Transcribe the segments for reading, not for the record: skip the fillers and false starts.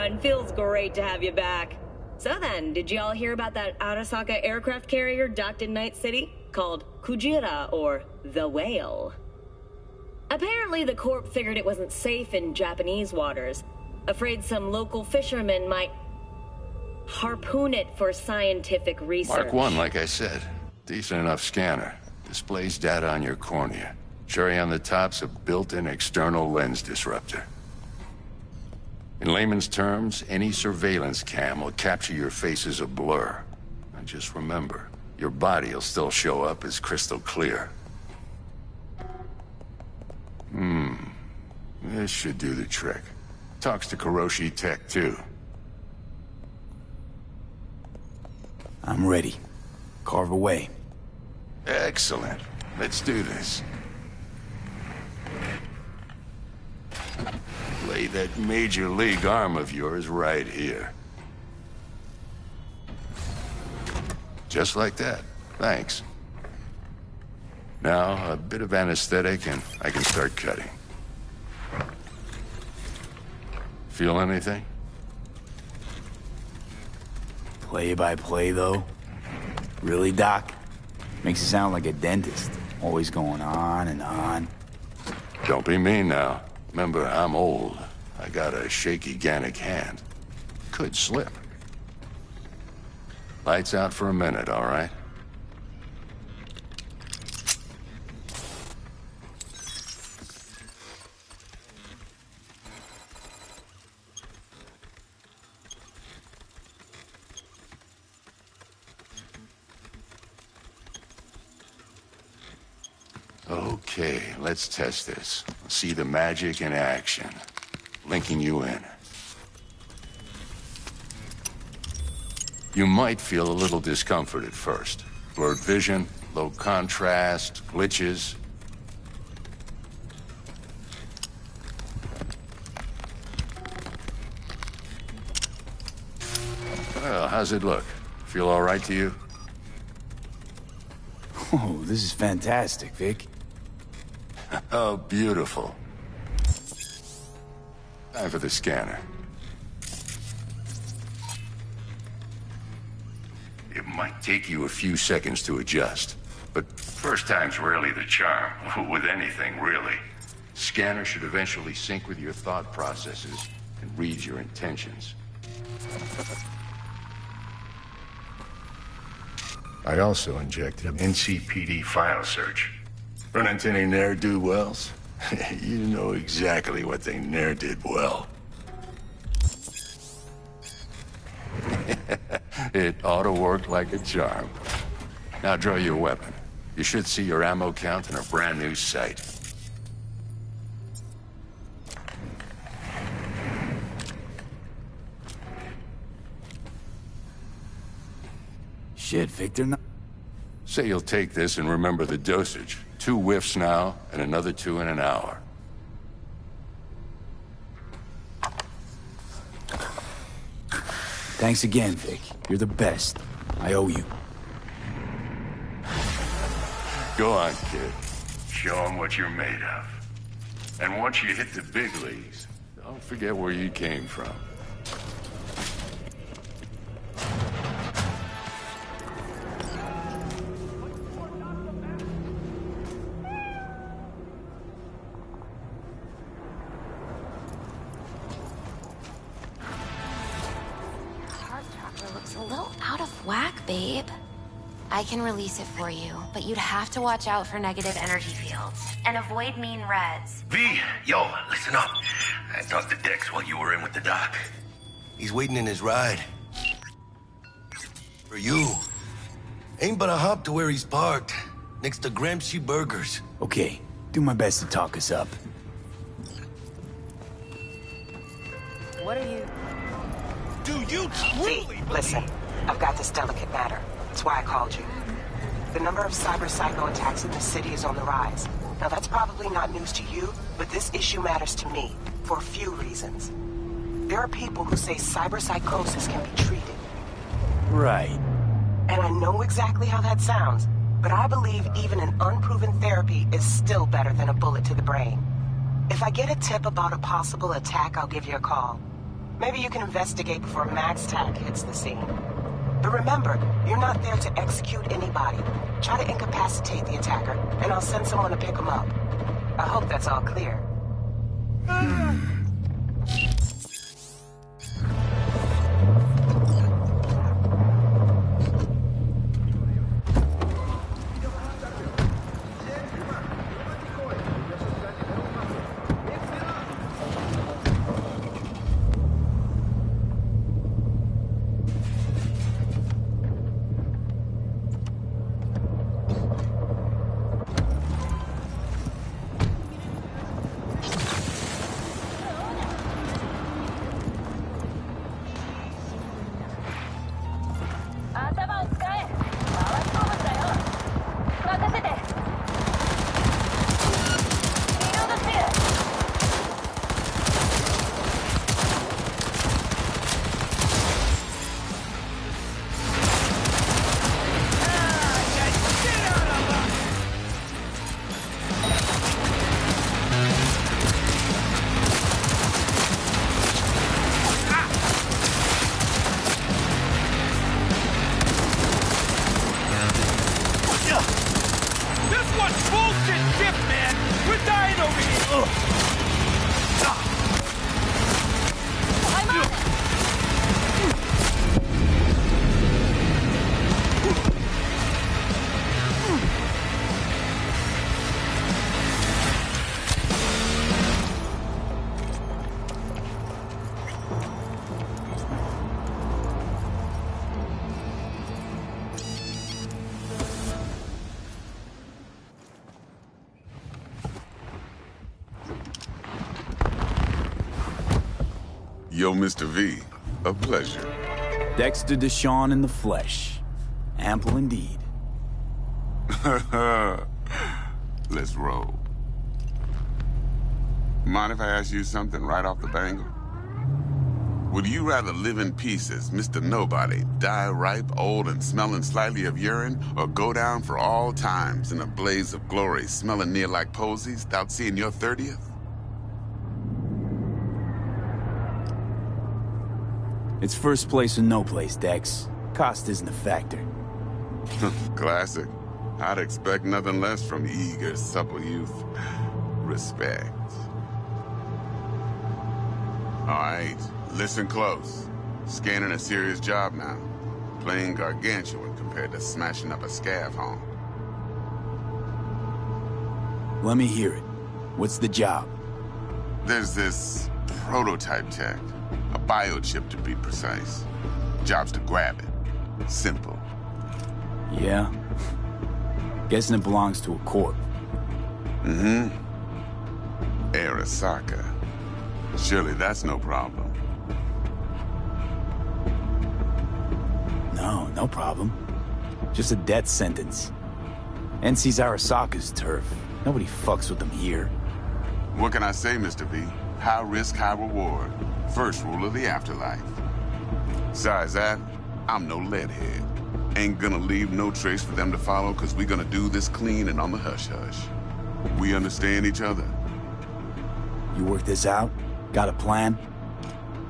everyone. Feels great to have you back. So then, did you all hear about that Arasaka aircraft carrier docked in Night City? Called Kujira, or the Whale. Apparently, the Corp figured it wasn't safe in Japanese waters. Afraid some local fishermen might harpoon it for scientific research. Mark 1, like I said. Decent enough scanner. Displays data on your cornea. Cherry on the top's a built-in external lens disruptor. In layman's terms, any surveillance cam will capture your face as a blur. And just remember, your body will still show up as crystal clear. This should do the trick. Talks to Kuroshi Tech, too. I'm ready. Carve away. Excellent. Let's do this. Lay that major league arm of yours right here. Just like that. Thanks. Now, a bit of anesthetic and I can start cutting. Feel anything? Play by play, though? Really, Doc? Makes it sound like a dentist. Always going on and on. Don't be mean now. Remember, I'm old. I got a shaky Gannic hand. Could slip. Lights out for a minute, all right? Okay, let's test this. See the magic in action. Linking you in. You might feel a little discomfort at first. Blurred vision, low contrast, glitches. Well, how's it look? Feel all right to you? Oh, this is fantastic, Vic. Oh, beautiful. Time for the scanner. It might take you a few seconds to adjust, but first time's rarely the charm, with anything, really. Scanner should eventually sync with your thought processes and read your intentions. I also injected an NCPD file search. Run into any ne'er-do-wells? You know exactly what they ne'er did well. It ought to work like a charm. Now draw your weapon. You should see your ammo count in a brand new sight. Shit, Victor. Say you'll take this and remember the dosage. 2 whiffs now, and another 2 in an hour. Thanks again, Vic. You're the best. I owe you. Go on, kid. Show them what you're made of. And once you hit the big leagues, don't forget where you came from. Babe, I can release it for you, but you'd have to watch out for negative energy fields and avoid mean reds. V, yo, listen up. I talked to Dex while you were in with the doc. He's waiting in his ride. For you. Ain't but a hop to where he's parked, next to Gramsci Burgers. Okay, do my best to talk us up. What are you... Dude, you truly... Listen. I've got this delicate matter. That's why I called you. The number of cyber-psycho attacks in the city is on the rise. Now, that's probably not news to you, but this issue matters to me for a few reasons. There are people who say cyber-psychosis can be treated. Right. And I know exactly how that sounds, but I believe even an unproven therapy is still better than a bullet to the brain. If I get a tip about a possible attack, I'll give you a call. Maybe you can investigate before Max Tack hits the scene. But remember, you're not there to execute anybody. Try to incapacitate the attacker, and I'll send someone to pick him up. I hope that's all clear. Yo, Mr. V, a pleasure. Dexter Deshawn in the flesh. Ample indeed. Let's roll. Mind if I ask you something right off the bangle? Would you rather live in pieces, Mr. Nobody, die ripe, old, and smelling slightly of urine, or go down for all times in a blaze of glory, smelling near like posies, without seeing your 30th? It's first place or no place, Dex. Cost isn't a factor. Classic. I'd expect nothing less from eager, supple youth. Respect. All right, listen close. Scanning a serious job now. Playing gargantuan compared to smashing up a scav home. Let me hear it. What's the job? There's this prototype tech. A biochip, to be precise. Job's to grab it. Simple. Yeah? Guessing it belongs to a corp. Mm-hmm. Arasaka. Surely that's no problem. No problem. Just a death sentence. NC's Arasaka's turf. Nobody fucks with them here. What can I say, Mr. V? High risk, high reward. First rule of the afterlife. Besides that, I'm no leadhead. Ain't gonna leave no trace for them to follow, cause we gonna do this clean and on the hush-hush. We understand each other? You work this out? Got a plan?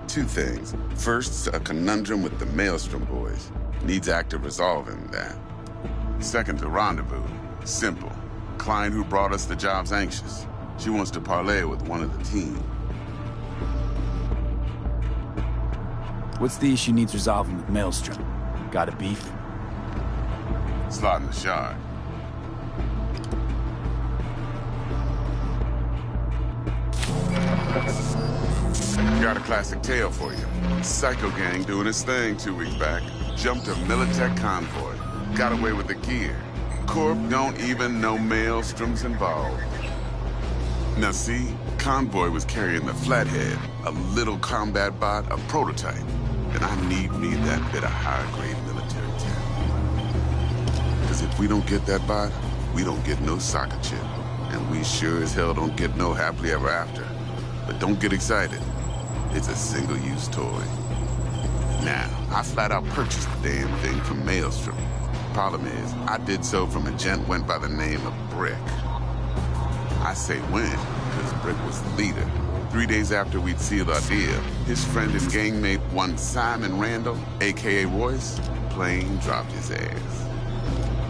Two things. First, a conundrum with the Maelstrom boys. Needs active resolving that. Second, a rendezvous. Simple. Client who brought us the job's anxious. She wants to parlay with one of the team. What's the issue needs resolving with Maelstrom? Got a beef? Slot in the shard. Got a classic tale for you. Psycho gang doing his thing 2 weeks back. Jumped a Militech convoy. Got away with the gear. Corp don't even know Maelstrom's involved. Now see, convoy was carrying the Flathead, a little combat bot, a prototype. And I need me that bit of high-grade military tech. Because if we don't get that bot, we don't get no soccer chip. And we sure as hell don't get no happily ever after. But don't get excited. It's a single-use toy. Now, I flat out purchased the damn thing from Maelstrom. Problem is, I did so from a gent went by the name of Brick. I say when, because Brick was the leader. 3 days after we'd sealed our deal, his friend and gangmate, one Simon Randall, a.k.a. Royce, plain dropped his ass.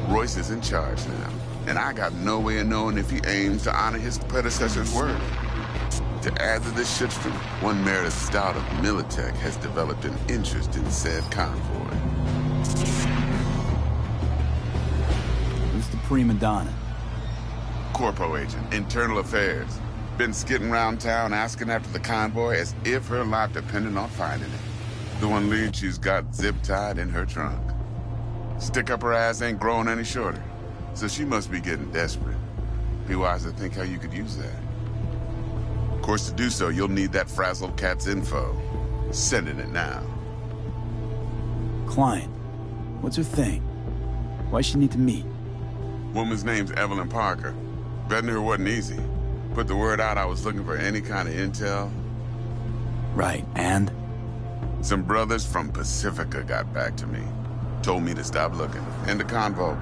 Royce is in charge now, and I got no way of knowing if he aims to honor his predecessor's word. To add to this shitstorm, one Meredith Stout of Militech has developed an interest in said convoy. Who's the prima donna? Corpo agent, internal affairs. Been skidding around town asking after the convoy as if her life depended on finding it. The one lead she's got zip-tied in her trunk. Stick up her ass ain't growing any shorter, so she must be getting desperate. Be wise to think how you could use that. Of course, to do so, you'll need that frazzled cat's info. Sending it now. Client. What's her thing? Why she need to meet? Woman's name's Evelyn Parker. Vetting her wasn't easy. Put the word out I was looking for any kind of intel. Right, and? Some brothers from Pacifica got back to me. Told me to stop looking. End the convo.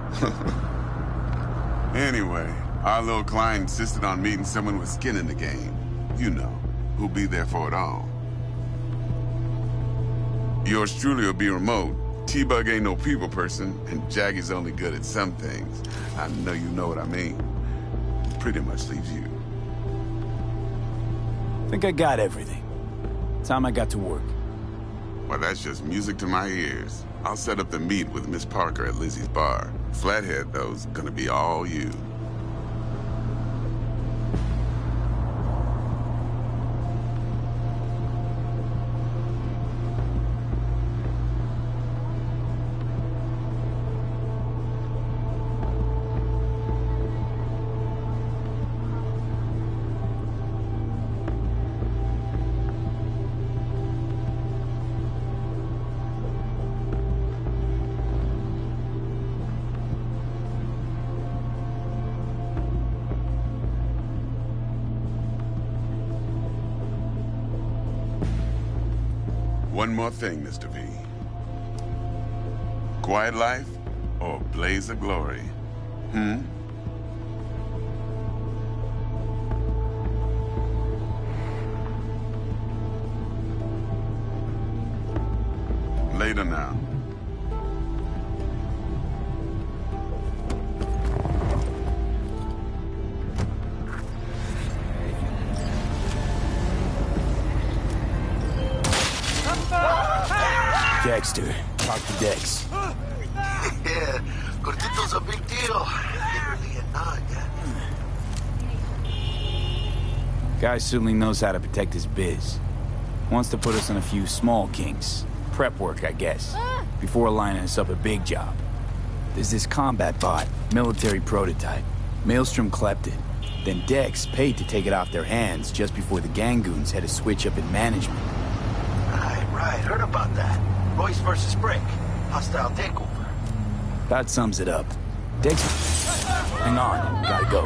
Anyway, our little client insisted on meeting someone with skin in the game. You know, who'll be there for it all. Yours truly will be remote. T-Bug ain't no people person, and Jaggy's only good at some things. I know you know what I mean. Pretty much leaves you. Think I got everything. Time I got to work. Well, that's just music to my ears. I'll set up the meet with Miss Parker at Lizzie's bar. Flathead, though's gonna be all you. One more thing, Mr. V. Quiet life or blaze of glory? Later now. Dexter, talk to Dex. Yeah, Gordito's a big deal. Literally a nut, yeah. Guy certainly knows how to protect his biz. Wants to put us on a few small kinks. Prep work, I guess. Before lining us up a big job. There's this combat bot, military prototype. Maelstrom clept it. Then Dex paid to take it off their hands just before the Gangoons had a switch up in management. Right, heard about that. Royce versus Brick. Hostile takeover. That sums it up. Dex... Hang on, gotta go.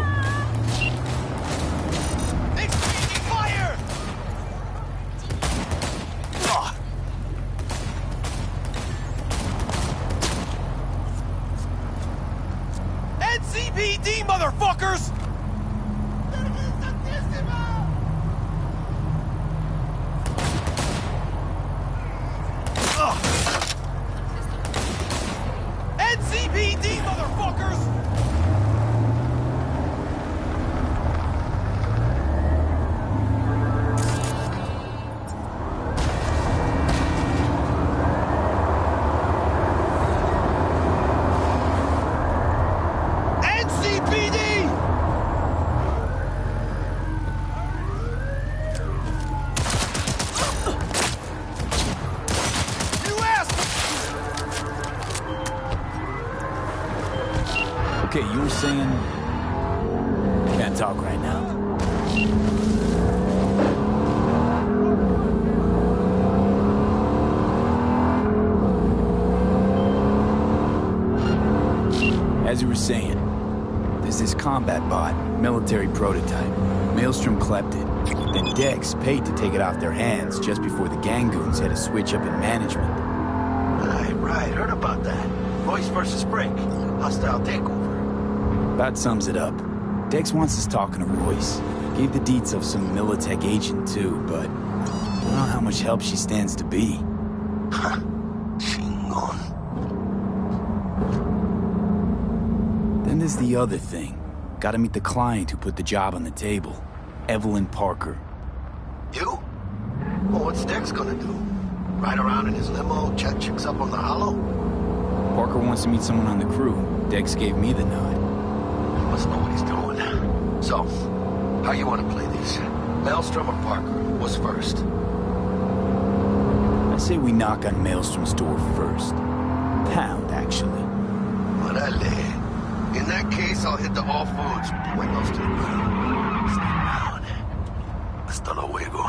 Exchanging fire! NCPD, motherfuckers! NCPD, motherfuckers! NCPD! You asked! Okay, you were saying... Can't talk right now. As you were saying, there's this combat bot, military prototype. Maelstrom clept it. Then Dex paid to take it off their hands just before the Gangoons had a switch up in management. Right, heard about that. Royce versus Brick. Hostile takeover. That sums it up. Dex wants us talking to Royce. Gave the deets of some Militech agent too, but I don't know how much help she stands to be. Chingon. Then there's the other thing. Gotta meet the client who put the job on the table. Evelyn Parker. You? Well, what's Dex gonna do? Ride around in his limo, chat chicks up on the hollow? Parker wants to meet someone on the crew. Dex gave me the nod. He must know what he's doing. So, how you want to play this? Maelstrom or Parker? What's first? I say we knock on Maelstrom's door first. Pound, actually. Orale. In that case, I'll hit the all foods. Windows to the ground. Stay down. Hasta luego.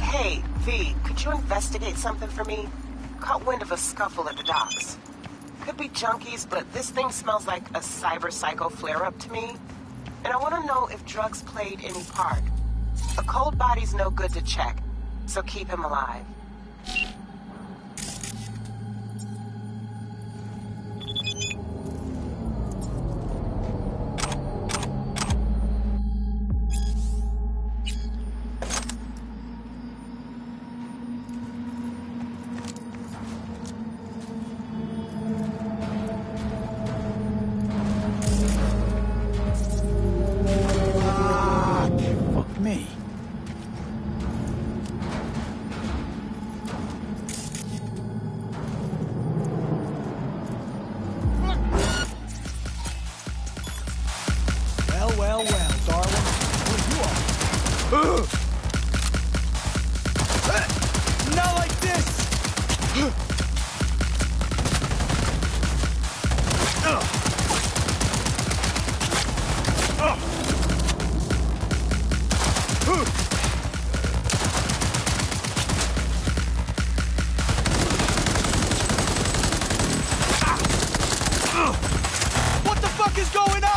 Hey, V, could you investigate something for me? Caught wind of a scuffle at the docks. Could be junkies, but this thing smells like a cyber psycho flare-up to me. And I want to know if drugs played any part. A cold body's no good to check, so keep him alive. Fuck me. Well, darling. What are you on? Not like this! What the fuck is going on?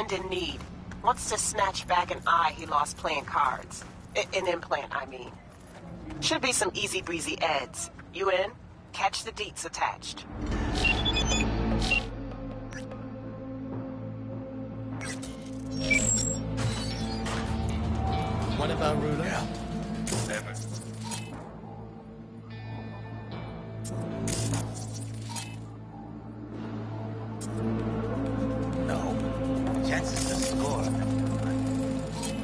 friend in need. Wants to snatch back an eye he lost playing cards. An implant, I mean. Should be some easy breezy eds. You in? Catch the deets attached. What about Ruda? Yeah. Never. No. Chances to score.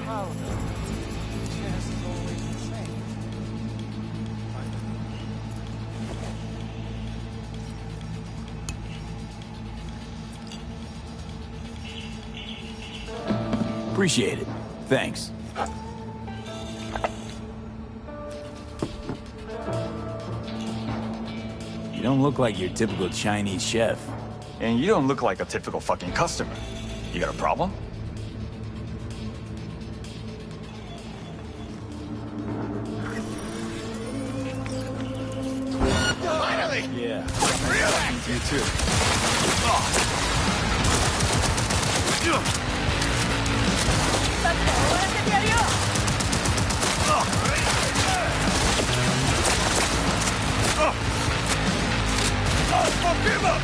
How though? Chance is always the same. Appreciate it. Thanks. You don't look like your typical Chinese chef. And you don't look like a typical fucking customer. You got a problem? Finally! Yeah. Relax! You too. Fuck him up!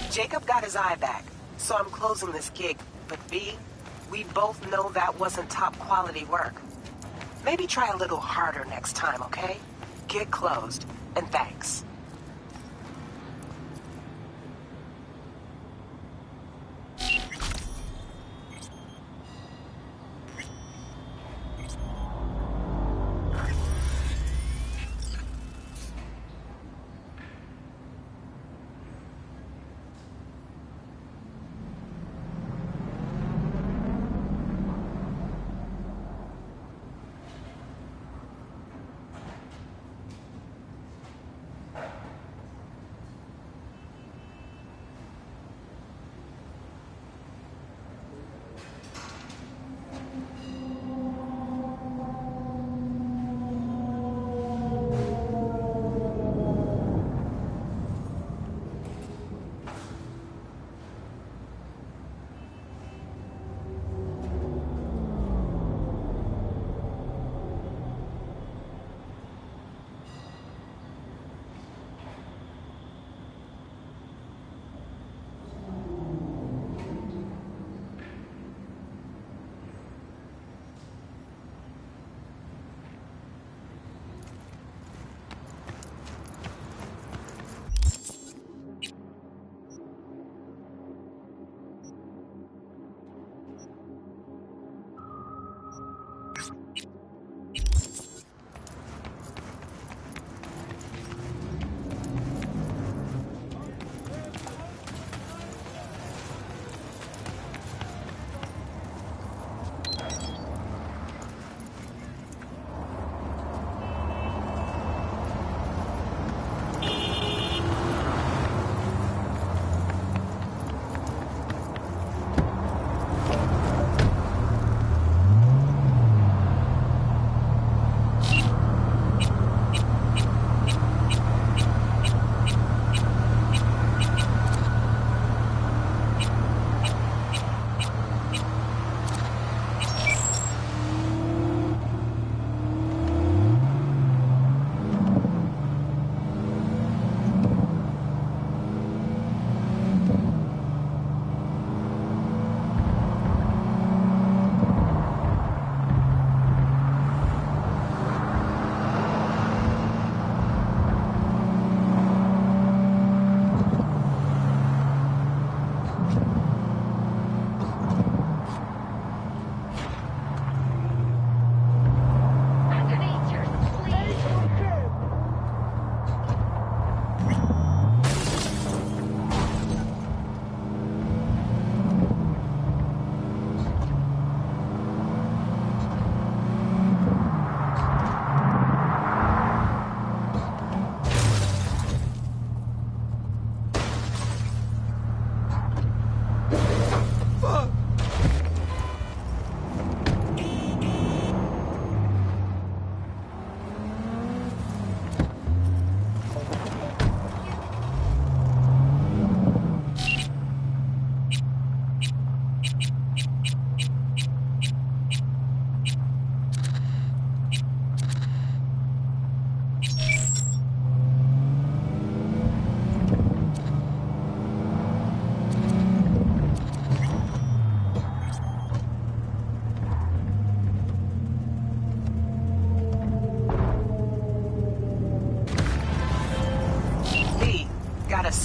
Jacob got his eye back, so I'm closing this gig. But B, we both know that wasn't top quality work. Maybe try a little harder next time, okay? Gig closed, and thanks.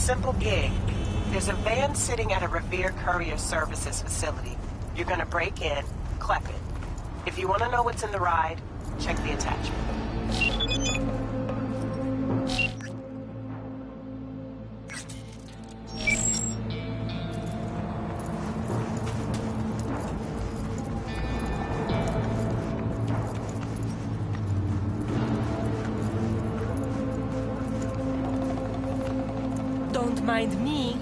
simple gig. There's a van sitting at a Revere Courier Services facility. You're gonna break in, clep it. If you want to know what's in the ride, check the attachment. Don't mind me.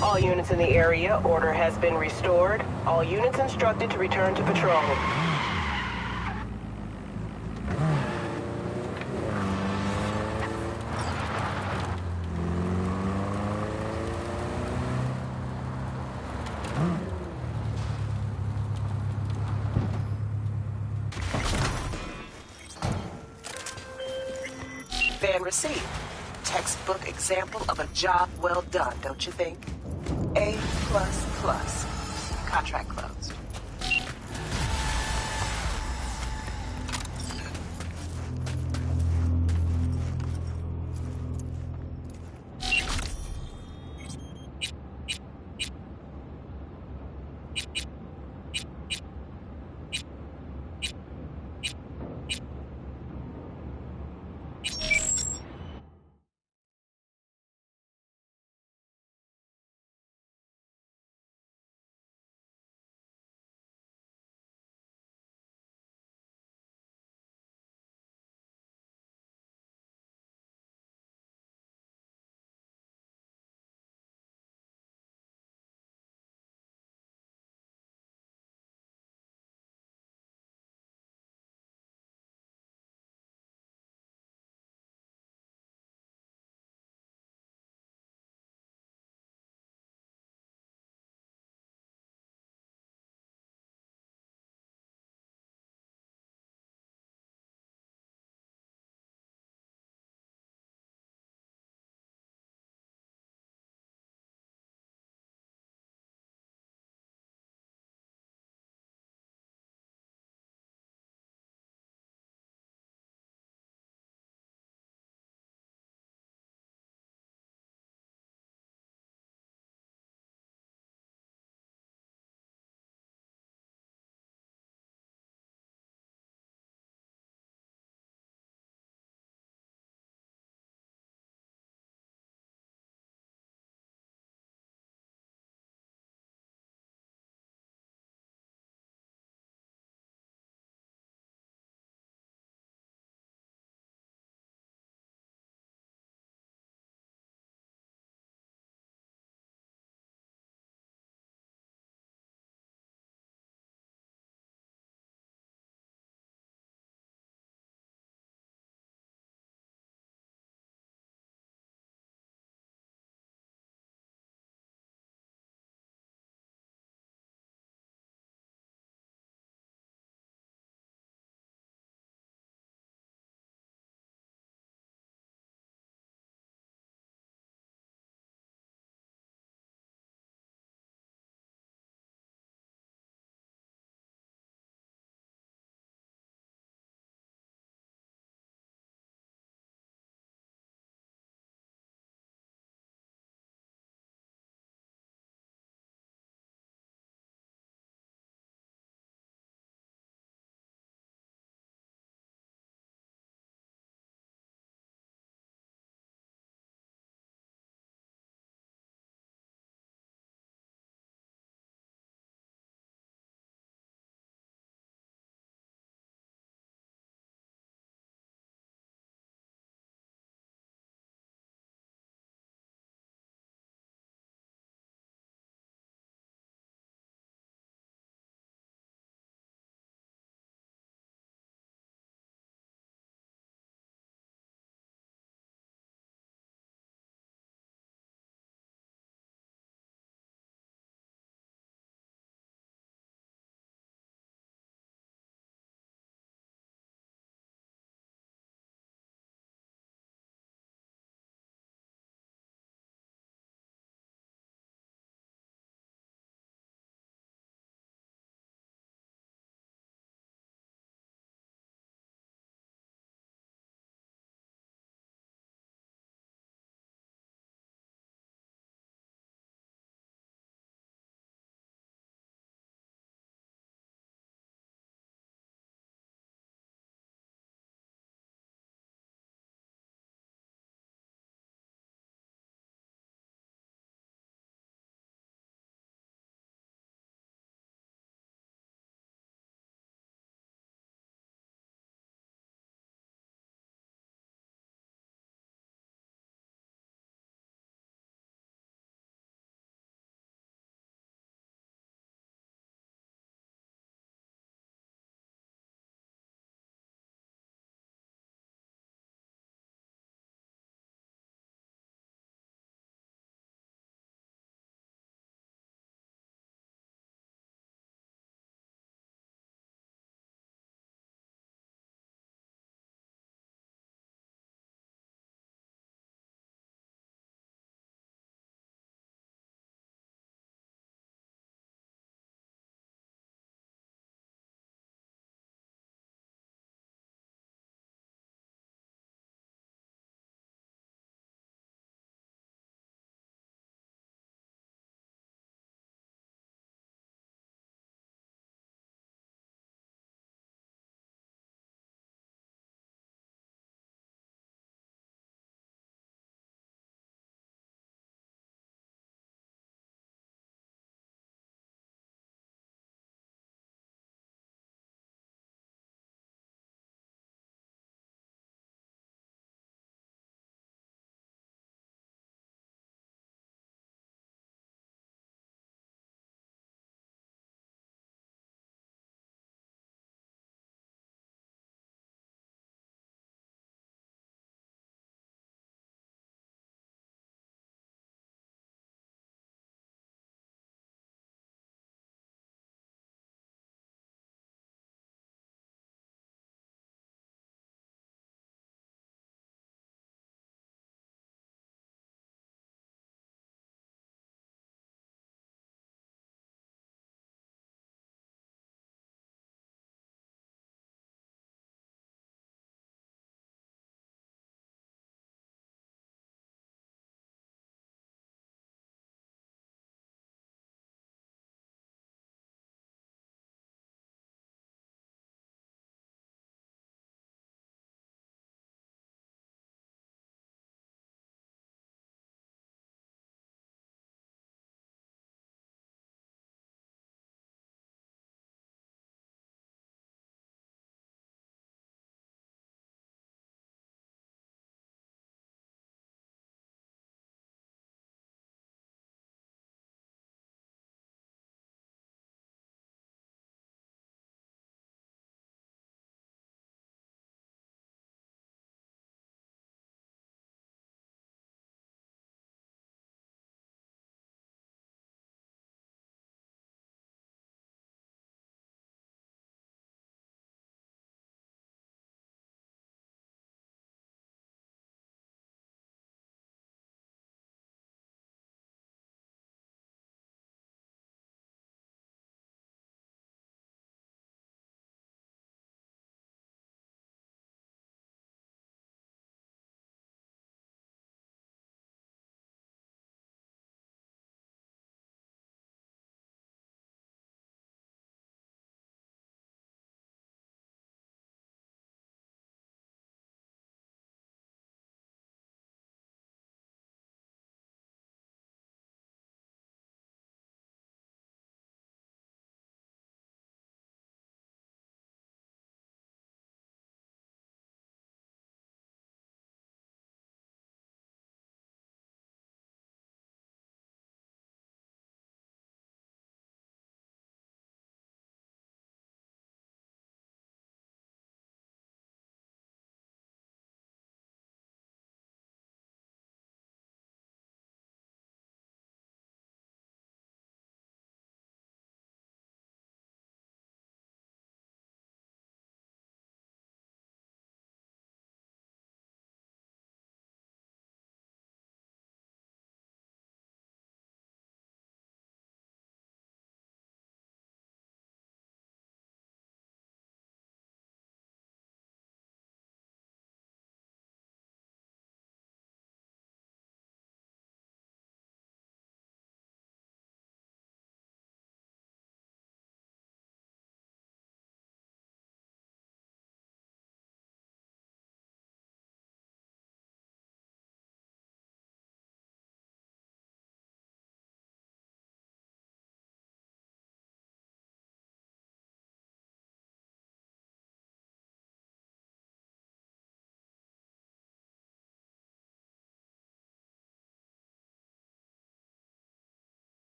All units in the area, order has been restored. All units instructed to return to patrol. Van received. Textbook example of a job well done, don't you think? A++. Contract closed.